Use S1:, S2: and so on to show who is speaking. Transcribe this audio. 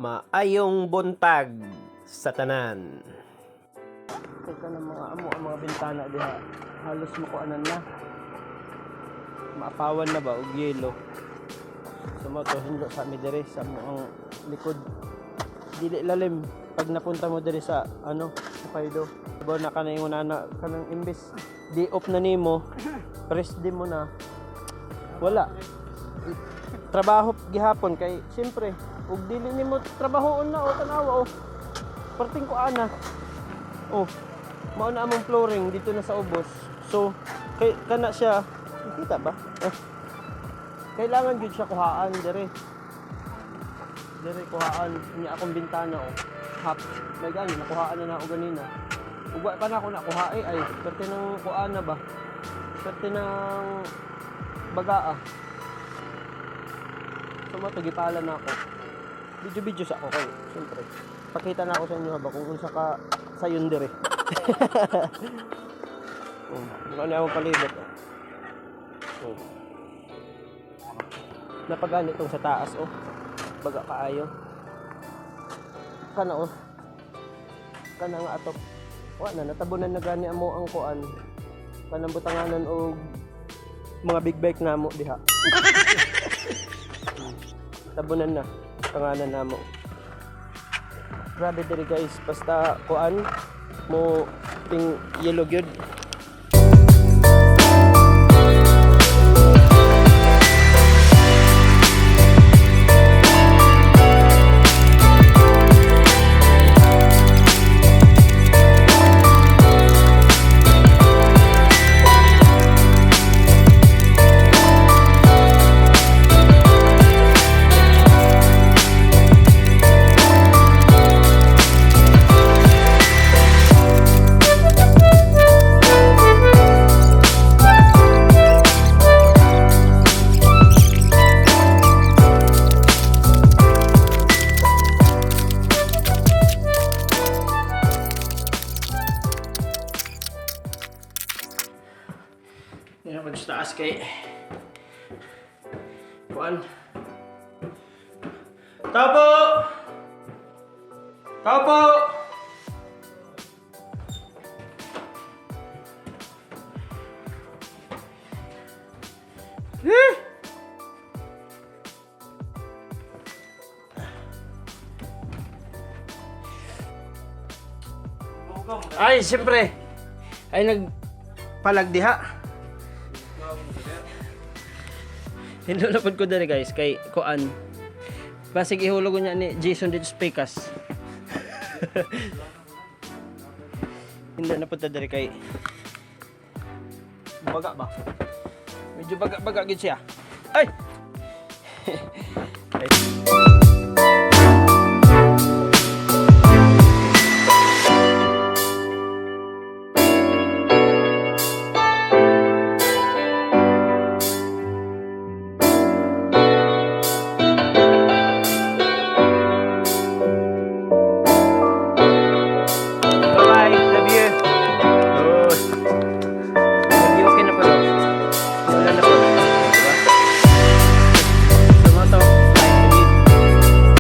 S1: Maayong buntag sa tanan. Teka na mga amo ang mga bintana diha. Halos makuanan na. Maapawan na ba og yelo. So mo to hindo sa mi dire sa ang likod. Dili lalim pag napunta mo dire sa Hokkaido. Bo na kanay una kanang imbes di off na nimo. Press di mo na. Wala. Trabaho gihapon kay siyempre ug dili nimo trabahoon na o tanawa o. Perting ko ana. Oh. Mao na among flooring dito na sa ubos. So kay kana siya nakita ba? Kailangan gyud siya kuhaan dire. Dire kuhaan niya akong bintana o. Half. May gani nakuhaan na ako ganina. Ug wa pa na ako nakuha ay perte nang kuhaan na ba? Perte nang bagaa. So matugipala na ako. Video sa ako kay siyempre. Pakita na ako sa inyo ba kung unsa ka sayon dire. Ano akong palibot. Napagani itong sa taas baga kaayo. Kana kana nga atok. Wa na natabunan na gani amo ang kuan. Kanang butanganan og mga big bike namo diha. Tabunan na tanganan namo. Grabe diri guys, basta kuan mo ting yellow gyud. Yan ang taas kay kuan. Tao po! Tao po! Ay, siyempre. Ay nagpalagdiha. Hinulapod ko dali guys kay kuan. Basig ihulog niya ni Jason dito Spekas. Hindi na punta dali kay baga ba? Medyo baga gid siya. Ay.